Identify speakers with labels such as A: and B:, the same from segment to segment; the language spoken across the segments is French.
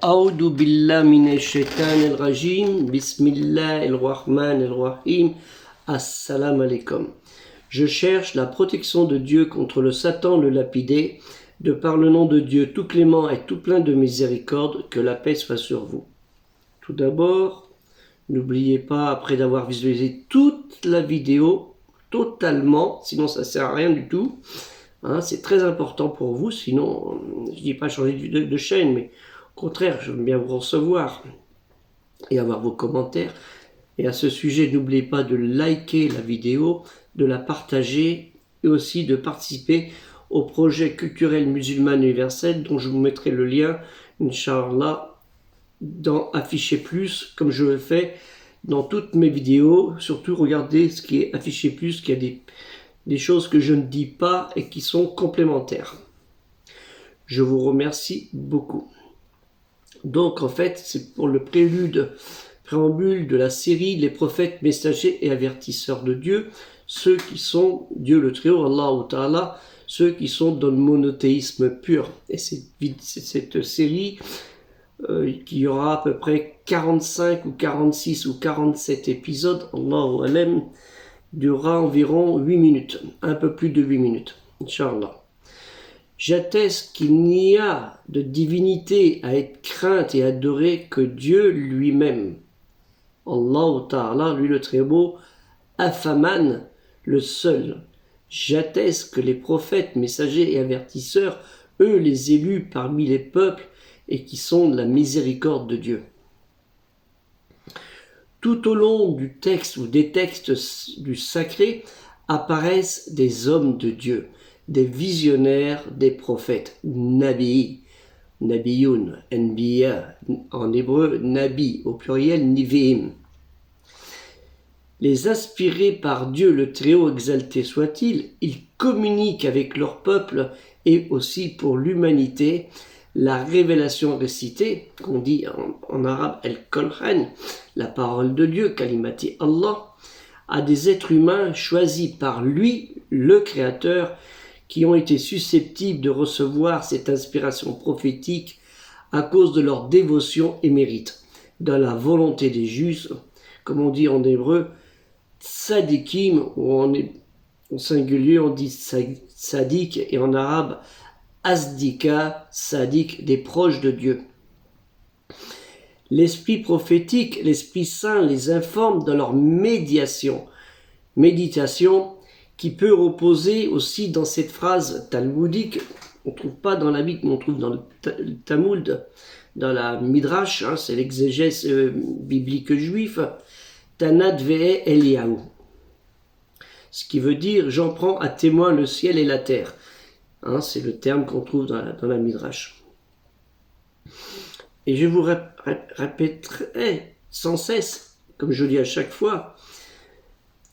A: أعوذ بالله من الشيطان الرجيم بسم الله الرحمن الرحيم Assalamu alaikum. Je cherche la protection de Dieu contre le Satan le lapidé, de par le nom de Dieu tout clément et tout plein de miséricorde, que la paix soit sur vous. Tout d'abord, n'oubliez pas, après d'avoir visualisé toute la vidéo, totalement, sinon ça ne sert à rien du tout, c'est très important pour vous, sinon, je ne dis pas changer de chaîne, mais au contraire, je veux bien vous recevoir et avoir vos commentaires. Et à ce sujet, n'oubliez pas de liker la vidéo, de la partager et aussi de participer au projet culturel musulman universel dont je vous mettrai le lien, Inch'Allah, dans Afficher Plus, comme je le fais dans toutes mes vidéos. Surtout, regardez ce qui est Afficher Plus, qu'il y a des choses que je ne dis pas et qui sont complémentaires. Je vous remercie beaucoup. Donc, en fait, c'est pour le préambule de la série Les prophètes, messagers et avertisseurs de Dieu, ceux qui sont Dieu le Très-Haut, Allah Ta'ala, ceux qui sont dans le monothéisme pur. Et cette série, qui y aura à peu près 45 ou 46 ou 47 épisodes, Allahu Alam, durera environ 8 minutes, un peu plus de 8 minutes, Inch'Allah. J'atteste qu'il n'y a de divinité à être crainte et adorée que Dieu lui-même. Allah Ta'ala, lui le très beau, Afaman, le seul. J'atteste que les prophètes, messagers et avertisseurs, eux les élus parmi les peuples, et qui sont de la miséricorde de Dieu. Tout au long du texte ou des textes du sacré apparaissent des hommes de Dieu, des visionnaires, des prophètes, Nabi, Nabiyun, Anbiya, en hébreu Nabi, au pluriel Nivi'im. Les inspirés par Dieu le Très-Haut exalté soit-il, ils communiquent avec leur peuple et aussi pour l'humanité la révélation récitée, qu'on dit en arabe Al-Qur'an, la parole de Dieu, Kalimati Allah, à des êtres humains choisis par lui, le Créateur, qui ont été susceptibles de recevoir cette inspiration prophétique à cause de leur dévotion et mérite, dans la volonté des justes, comme on dit en hébreu, tzadikim, ou en singulier on dit tzadik, et en arabe, asdika, sadik, des proches de Dieu. L'esprit prophétique, l'Esprit Saint les informe dans leur méditation, qui peut reposer aussi dans cette phrase talmudique, on ne trouve pas dans la Bible, mais on trouve dans le Talmud, dans la Midrash, c'est l'exégèse biblique juif, Tanad ve'e Eliyahu. Ce qui veut dire, j'en prends à témoin le ciel et la terre. C'est le terme qu'on trouve dans la Midrash. Et je vous répéterai sans cesse, comme je dis à chaque fois,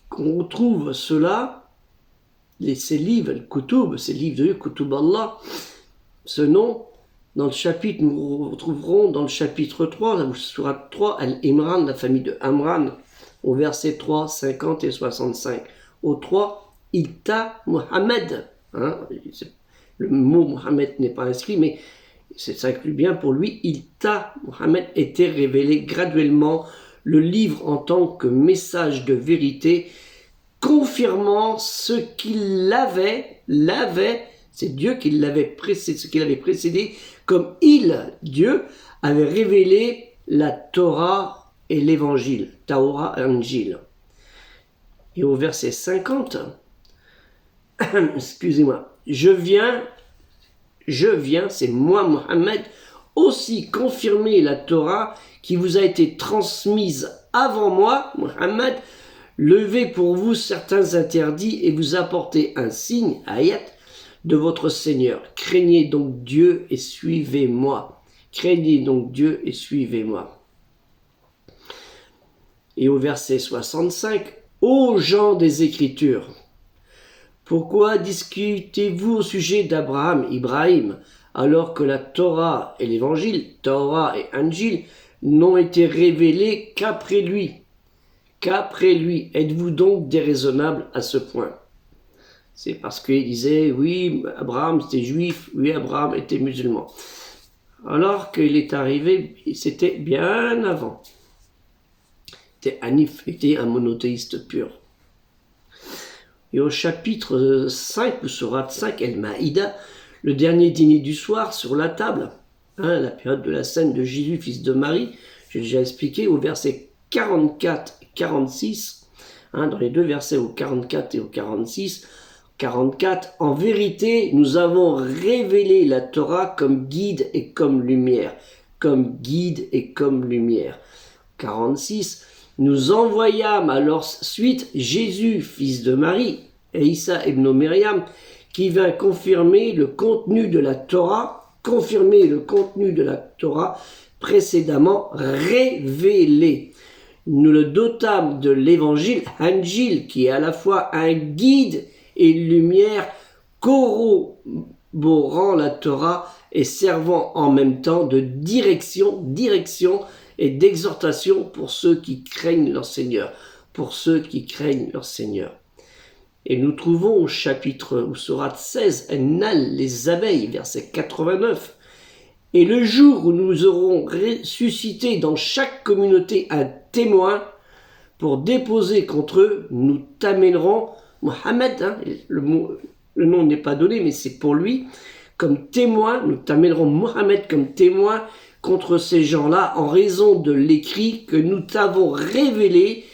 A: qu'on retrouve cela, ces livres, le Kutub, ces livres de Dieu, Kutub Allah, ce nom, dans le chapitre, nous retrouverons dans le chapitre 3, la sourate 3, Al-Imran, la famille de Amran, au verset 3, 50 et 65. Au 3, Ilta Muhammad. Le mot Muhammad n'est pas inscrit, mais ça inclut bien pour lui. Ilta Muhammad était révélé graduellement le livre en tant que message de vérité, confirmant ce qu'il l'avait, c'est Dieu qui l'avait précédé, ce qu'il avait précédé, comme Dieu, avait révélé la Torah et l'Évangile, Torah et Angile. Et au verset 50, excusez-moi, je viens, c'est moi Mohammed, aussi confirmer la Torah qui vous a été transmise avant moi, Mohammed, lever pour vous certains interdits et vous apporter un signe, ayat, de votre Seigneur. Craignez donc Dieu et suivez-moi. Craignez donc Dieu et suivez-moi. Et au verset 65, ô gens des Écritures, pourquoi discutez-vous au sujet d'Abraham, Ibrahim, alors que la Torah et l'Évangile, Torah et Angile, n'ont été révélés qu'après lui? Qu'après lui, êtes-vous donc déraisonnables à ce point? C'est parce qu'il disait, oui, Abraham était juif, oui, Abraham était musulman. alors qu'il est arrivé, c'était bien avant. Hanif était un monothéiste pur. Et au chapitre 5, ou sourate 5, El Maïda, le dernier dîner du soir sur la table, la période de la scène de Jésus, fils de Marie, j'ai déjà expliqué, au verset 44 et 46, dans les deux versets au 44 et au 46, 44, en vérité, nous avons révélé la Torah comme guide et comme lumière. Comme guide et comme lumière. 46, nous envoyâmes à leur suite Jésus, fils de Marie, et Issa ibn Myriam, qui vint confirmer le contenu de la Torah, précédemment révélé. Nous le dotâmes de l'évangile, Anjil, qui est à la fois un guide et une lumière corroborant la Torah et servant en même temps de direction et d'exhortation pour ceux qui craignent leur Seigneur. Et nous trouvons au chapitre, ou sourate 16, Nal, les abeilles, verset 89. Et le jour où nous aurons ressuscité dans chaque communauté un témoin pour déposer contre eux, nous t'amènerons Mohammed, le nom n'est pas donné, mais c'est pour lui, comme témoin, nous t'amènerons Mohammed comme témoin contre ces gens-là en raison de l'écrit que nous t'avons révélé,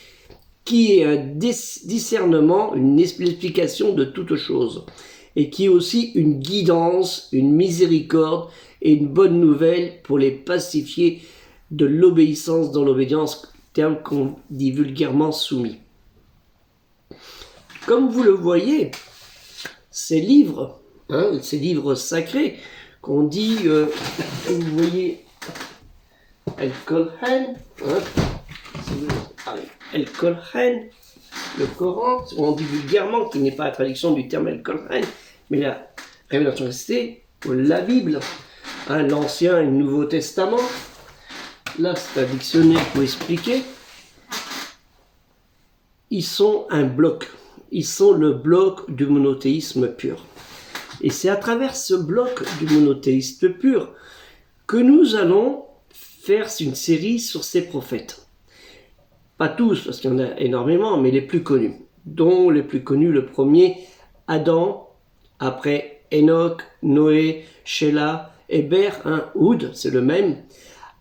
A: qui est un discernement, une explication de toutes choses, et qui est aussi une guidance, une miséricorde et une bonne nouvelle pour les pacifier de l'obéissance dans l'obédience, terme qu'on dit vulgairement soumis. Comme vous le voyez, ces livres sacrés qu'on dit, vous voyez, El-Kolhan, El-Kolhan, le Coran, on dit vulgairement qu'il n'est pas la traduction du terme El-Kolhan, mais la révélation restée, la Bible, l'Ancien et le Nouveau Testament. Là, c'est un dictionnaire pour expliquer. Ils sont un bloc. Ils sont le bloc du monothéisme pur. Et c'est à travers ce bloc du monothéisme pur que nous allons faire une série sur ces prophètes. Pas tous, parce qu'il y en a énormément, mais les plus connus. Dont les plus connus, le premier, Adam, après Enoch, Noé, Shelah, Héber, Oud, c'est le même,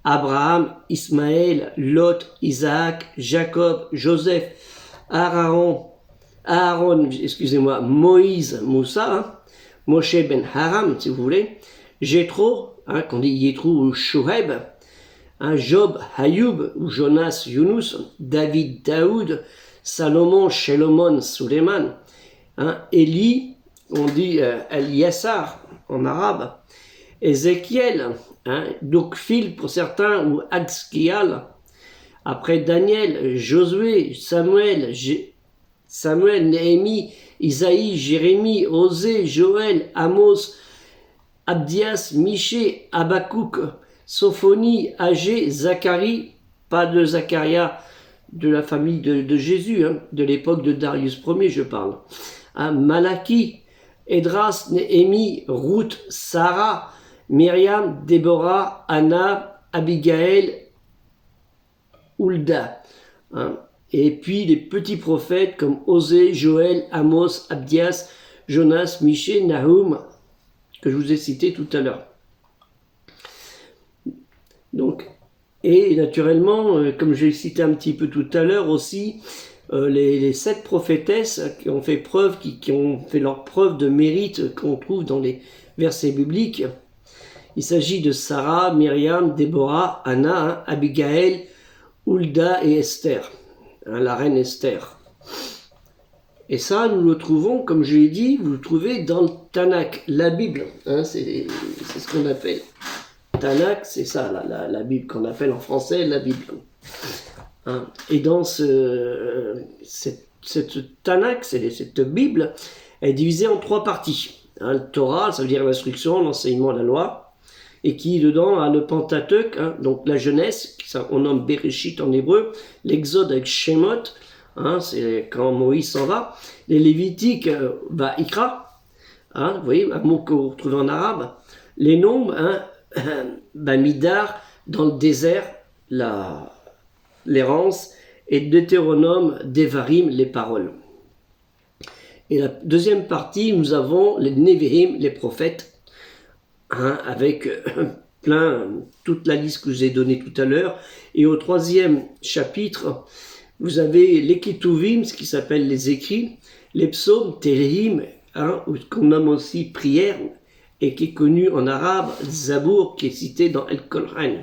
A: Abraham, Ismaël, Lot, Isaac, Jacob, Joseph, Aaron, Moïse, Moussa, Moshe ben Haram, si vous voulez, Jéthro, qu'on dit Yétrou ou Shoaib, Job, Ayoub ou Jonas, Yunus, David, Daoud, Salomon, Shelomon, Suleiman, Élie, on dit Eliassar en arabe, Ézéchiel, Dokphil pour certains, ou Adskial, après Daniel, Josué, Samuel, Néhémie, Isaïe, Jérémie, Osée, Joël, Amos, Abdias, Michée, Habakkuk, Sophonie, Agé, Zacharie, pas de Zacharia de la famille de Jésus, de l'époque de Darius Ier je parle, Malachie, Esdras, Néhémie, Ruth, Sarah, Myriam, Déborah, Anna, Abigaël, Hulda. Et puis les petits prophètes comme Osée, Joël, Amos, Abdias, Jonas, Michée, Nahum, que je vous ai cité tout à l'heure. Donc, et naturellement, comme je l'ai cité un petit peu tout à l'heure aussi, les 7 prophétesses qui ont fait preuve, qui ont fait leur preuve de mérite qu'on trouve dans les versets bibliques. Il s'agit de Sarah, Myriam, Déborah, Anna, Abigaël, Hulda et Esther, la reine Esther. Et ça, nous le trouvons, comme je l'ai dit, vous le trouvez dans le Tanakh, la Bible. C'est ce qu'on appelle. Tanakh, c'est ça, la Bible qu'on appelle en français la Bible. Et dans cette Tanakh, cette Bible, elle est divisée en 3 parties. Le Torah, ça veut dire l'instruction, l'enseignement, la loi. Et qui dedans a le Pentateuque, donc la Genèse, on nomme Bereshit en hébreu, l'Exode avec Shemot, c'est quand Moïse s'en va, les Lévitiques, Ikra, vous voyez, un mot que vous retrouvez en arabe, les nombres, Bamidar, dans le désert, l'errance, et Deutéronome, Devarim, les paroles. Et la deuxième partie, nous avons les Nevi'im, les prophètes, avec toute la liste que je vous ai donnée tout à l'heure. Et au troisième chapitre, vous avez les Ketuvim, ce qui s'appelle les écrits, les psaumes, Tehillim, qu'on nomme aussi prière, et qui est connu en arabe, Zabour, qui est cité dans El-Qur'an.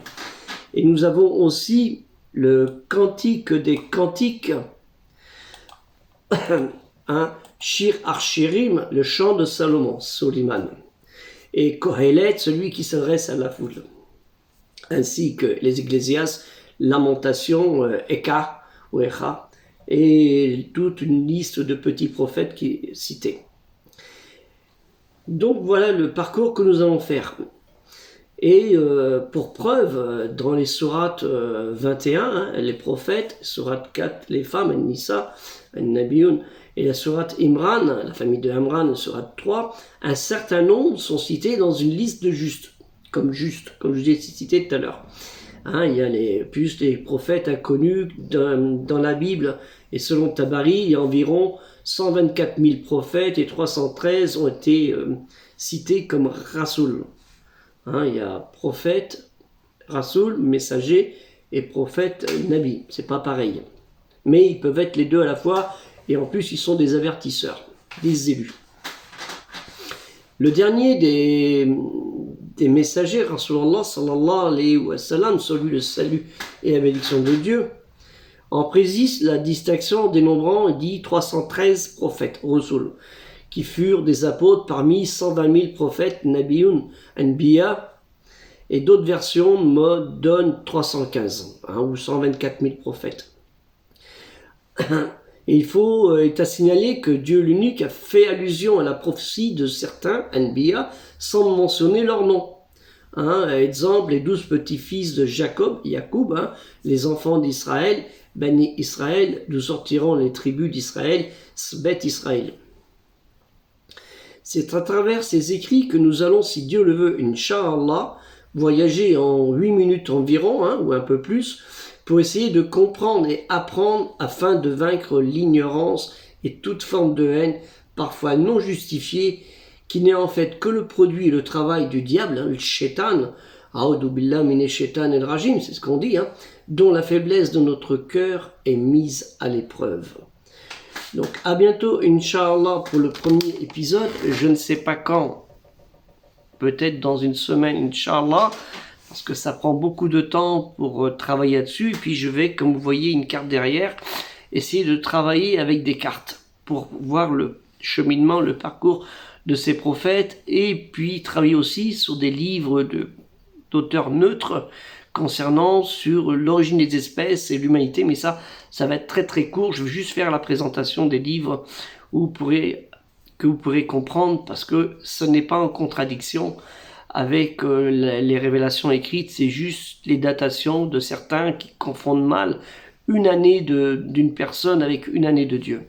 A: Et nous avons aussi le cantique des cantiques, Shir Archirim, le chant de Salomon, Soliman, et Kohelet, celui qui s'adresse à la foule, ainsi que les Ecclésiastes, Lamentation, Eka ou Echa, et toute une liste de petits prophètes qui est citée. Donc voilà le parcours que nous allons faire. Et pour preuve, dans les sourates 21, les prophètes, sourate 4, les femmes, Nisa, Nabiyun, et la sourate Imran, la famille de Imran, sourate 3, un certain nombre sont cités dans une liste de justes, comme je l'ai cité tout à l'heure. Il y a les prophètes inconnus dans la Bible, et selon Tabari, il y a environ 124 000 prophètes et 313 ont été cités comme Rasoul. Il y a prophète, Rasoul, messager, et prophète, Nabi. C'est pas pareil. Mais ils peuvent être les deux à la fois, et en plus ils sont des avertisseurs, des élus. Le dernier des messagers, Rasulallah sallallahu alayhi wa sallam, celui le salut et la bénédiction de Dieu, en précise la distinction dénombrant, dit 313 prophètes, Rasul, qui furent des apôtres parmi 120 000 prophètes, Nabiyun, Anbiya, et d'autres versions me donnent 315, ou 124 000 prophètes. Et il est à signaler que Dieu l'unique a fait allusion à la prophétie de certains, Anbiya, sans mentionner leur nom. Exemple, les 12 petits-fils de Jacob, Yacoub, les enfants d'Israël, Bani Israël, d'où sortiront les tribus d'Israël, Sbet Israël. C'est à travers ces écrits que nous allons, si Dieu le veut, Inch'Allah, voyager en 8 minutes environ, ou un peu plus, pour essayer de comprendre et apprendre afin de vaincre l'ignorance et toute forme de haine, parfois non justifiée, qui n'est en fait que le produit et le travail du diable, le shaitan, A'udhu billah mine shaitan el rajim, c'est ce qu'on dit, dont la faiblesse de notre cœur est mise à l'épreuve. Donc à bientôt, Inch'Allah, pour le premier épisode. Je ne sais pas quand, peut-être dans une semaine, Inch'Allah, parce que ça prend beaucoup de temps pour travailler dessus. Et puis je vais, comme vous voyez, une carte derrière, essayer de travailler avec des cartes pour voir le cheminement, le parcours de ces prophètes, et puis travailler aussi sur des livres d'auteurs neutres concernant sur l'origine des espèces et l'humanité, mais ça va être très très court. Je vais juste faire la présentation des livres que vous pourrez comprendre, parce que ce n'est pas en contradiction avec les révélations écrites, c'est juste les datations de certains qui confondent mal une année d'une personne avec une année de Dieu.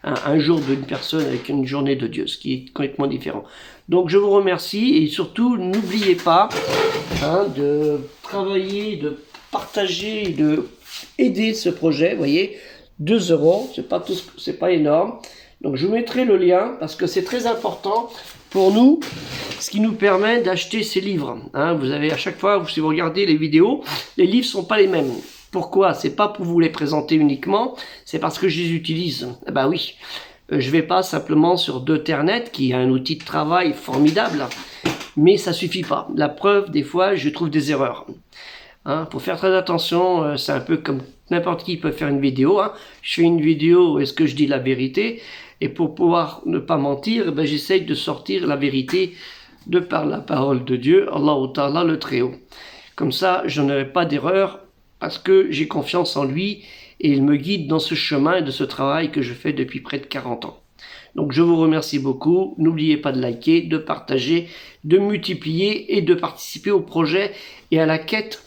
A: Un jour d'une personne avec une journée de Dieu, ce qui est complètement différent. Donc je vous remercie, et surtout n'oubliez pas de travailler, de partager, de aider ce projet. Vous voyez, 2 €, c'est pas énorme. Donc je vous mettrai le lien parce que c'est très important pour nous, ce qui nous permet d'acheter ces livres. Vous avez à chaque fois, si vous regardez les vidéos, les livres sont pas les mêmes. Pourquoi? C'est pas pour vous les présenter uniquement, c'est parce que je les utilise. Oui, je vais pas simplement sur Internet, qui est un outil de travail formidable, mais ça suffit pas. La preuve, des fois, je trouve des erreurs. Faut faire très attention, c'est un peu comme n'importe qui peut faire une vidéo. Je fais une vidéo, est-ce que je dis la vérité? Et pour pouvoir ne pas mentir, j'essaye de sortir la vérité de par la parole de Dieu, Allah Ta'ala le Très-Haut. Comme ça, je n'aurai pas d'erreur, parce que j'ai confiance en lui et il me guide dans ce chemin et de ce travail que je fais depuis près de 40 ans. Donc je vous remercie beaucoup. N'oubliez pas de liker, de partager, de multiplier et de participer au projet et à la quête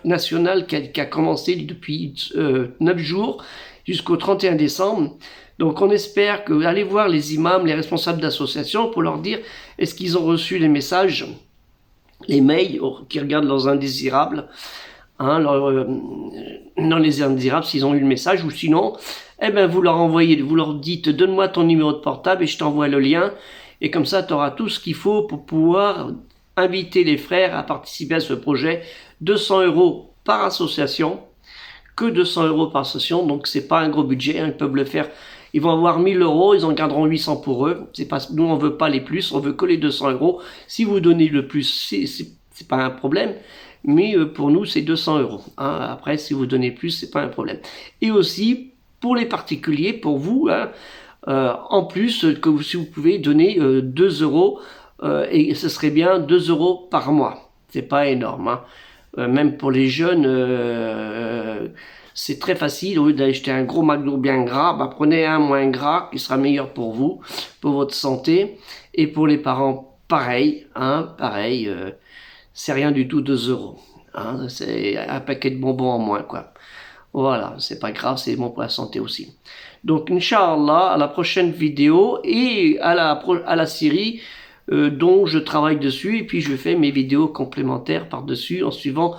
A: nationale qui a commencé depuis 9 jours jusqu'au 31 décembre. Donc on espère que vous allez voir les imams, les responsables d'associations pour leur dire est-ce qu'ils ont reçu les messages les mails, qui regardent leurs indésirables, hein, dans les indésirables s'ils ont eu le message, ou sinon, eh ben, vous leur envoyez, vous leur dites, donne-moi ton numéro de portable et je t'envoie le lien, et comme ça, tu auras tout ce qu'il faut pour pouvoir inviter les frères à participer à ce projet. 200 € par association, que 200 € par association, donc c'est pas un gros budget, hein, ils peuvent le faire. Ils vont avoir 1000 €, ils en garderont 800 pour eux. C'est pas, nous, on veut pas les plus, on veut que les 200 €. Si vous donnez le plus, c'est pas un problème, mais pour nous, c'est 200 €. Hein. Après, si vous donnez plus, c'est pas un problème. Et aussi, pour les particuliers, pour vous, hein, en plus, si vous pouvez donner 2 €, et ce serait bien 2 € par mois. C'est pas énorme, hein. Même pour les jeunes, c'est très facile. Au lieu d'acheter un gros McDo bien gras, bah, prenez un moins gras qui sera meilleur pour vous, pour votre santé. Et pour les parents, pareil, hein, pareil, c'est rien du tout 2 €. Hein, c'est un paquet de bonbons en moins, quoi. Voilà, c'est pas grave, c'est bon pour la santé aussi. Donc, Inch'Allah, à la prochaine vidéo et à la série dont je travaille dessus. Et puis, je fais mes vidéos complémentaires par-dessus en suivant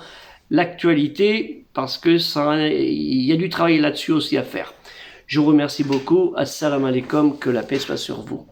A: l'actualité parce que il y a du travail là-dessus aussi à faire. Je vous remercie beaucoup. Assalamu alaikum, que la paix soit sur vous.